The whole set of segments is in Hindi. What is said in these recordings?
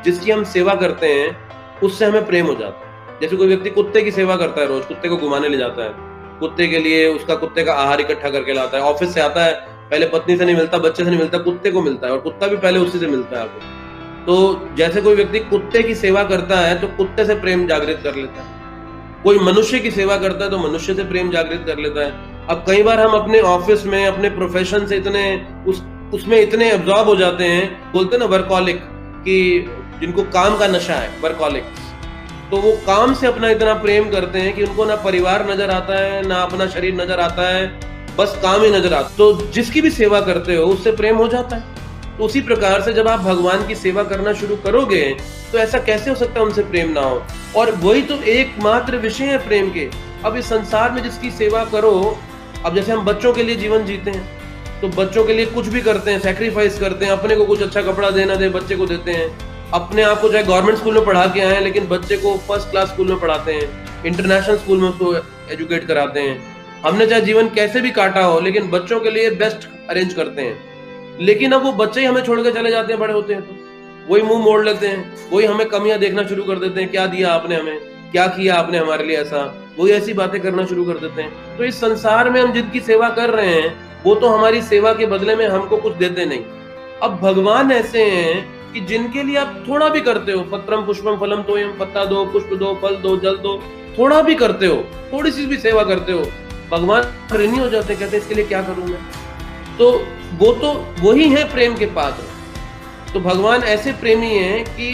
जिसकी हम सेवा करते हैं उससे हमें प्रेम हो जाता है। जैसे कोई व्यक्ति कुत्ते की सेवा करता है, रोज कुत्ते को घुमाने ले जाता है, कुत्ते के लिए उसका कुत्ते का आहार इकट्ठा करके लाता है, ऑफिस से आता है, पहले पत्नी से नहीं मिलता, बच्चे से नहीं मिलता, कुत्ते को मिलता है, और कुत्ता भी पहले उसी से मिलता है आपको। तो जैसे कोई व्यक्ति कुत्ते की सेवा करता है तो कुत्ते से प्रेम जागृत कर लेता है, कोई मनुष्य की सेवा करता है तो मनुष्य से प्रेम जागृत कर लेता है। अब कई बार हम अपने ऑफिस में, अपने प्रोफेशन से इतने उसमें इतने एब्जॉर्ब हो जाते हैं, बोलते हैं ना वर्कॉलिक, कि जिनको काम का नशा है, वर्कॉलिक, तो वो काम से अपना इतना प्रेम करते हैं कि उनको ना परिवार नजर आता है, ना अपना शरीर नजर आता है, बस काम ही नजर आता है। तो जिसकी भी सेवा करते हो उससे प्रेम हो जाता है। तो उसी प्रकार से जब आप भगवान की सेवा करना शुरू करोगे तो ऐसा कैसे हो सकता है उनसे प्रेम ना हो। और वही तो एकमात्र विषय है प्रेम के। अब इस संसार में जिसकी सेवा करो, अब जैसे हम बच्चों के लिए जीवन जीते हैं तो बच्चों के लिए कुछ भी करते हैं, सैक्रिफाइस करते हैं, अपने को कुछ अच्छा कपड़ा देना दे बच्चे को देते हैं, अपने आप को चाहे गवर्नमेंट स्कूल में पढ़ा के आए लेकिन बच्चे को फर्स्ट क्लास स्कूल में पढ़ाते हैं, इंटरनेशनल स्कूल में उसको एजुकेट कराते हैं। हमने चाहे जीवन कैसे भी काटा हो लेकिन बच्चों के लिए बेस्ट अरेंज करते हैं। लेकिन अब वो बच्चे ही हमें छोड़ के चले जाते हैं, बड़े होते हैं तो वही मुंह मोड़ लेते हैं, वही हमें कमियां देखना शुरू कर देते हैं, क्या दिया आपने हमें, क्या किया आपने हमारे लिए ऐसा, वही ऐसी बातें करना शुरू कर देते हैं। तो इस संसार में हम जिनकी सेवा कर रहे हैं वो तो हमारी सेवा के बदले में हमको कुछ देते नहीं। अब भगवान ऐसे हैं कि जिनके लिए आप थोड़ा भी करते हो, पत्रम पुष्पम फलम तोयम, पत्ता दो, पुष्प दो, फल दो, जल दो, थोड़ा भी करते हो, थोड़ी सी भी सेवा करते हो, भगवान ऋणी हो जाते हैं, कहते हैं इसके लिए क्या करूं मैं। तो वही है प्रेम के पात्र। तो भगवान ऐसे प्रेमी हैं कि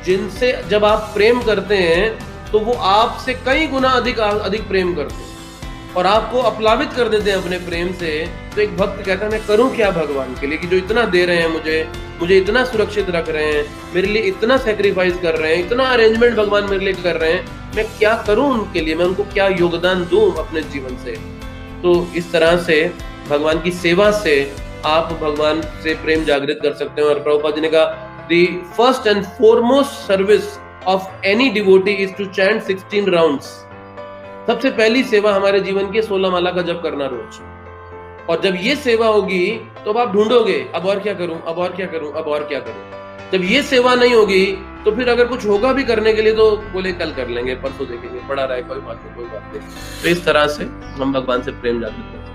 जिनसे जब आप प्रेम करते हैं तो वो आपसे कई गुना अधिक प्रेम करते हैं और आपको अपलावित कर देते हैं अपने प्रेम से। तो एक भक्त कहता है मैं करूं क्या भगवान के लिए, कि जो इतना दे रहे हैं मुझे इतना सुरक्षित रख रहे हैं, मेरे लिए इतना सेक्रीफाइस कर रहे हैं, इतना अरेंजमेंट भगवान मेरे लिए कर रहे हैं, मैं क्या करूं उनके लिए, मैं उनको क्या योगदान दूं अपने जीवन से। तो इस तरह से भगवान की सेवा से आप भगवान से प्रेम जागृत कर सकते हैं। और प्रभुपाद जी ने कहा the first and foremost service of any devotee is to chant 16 rounds. सबसे पहली सेवा हमारे जीवन की 16 माला का जप करना रोज। और जब ये सेवा होगी तो अब आप ढूंढोगे अब और क्या करूं, अब और क्या करूं, अब और क्या करूं। जब ये सेवा नहीं होगी तो फिर अगर कुछ होगा भी करने के लिए तो बोले कल कर लेंगे, परसों देखेंगे, पड़ा रहे, कोई बात नहीं। तो इस तरह से हम भगवान से प्रेम जागृत करते हैं।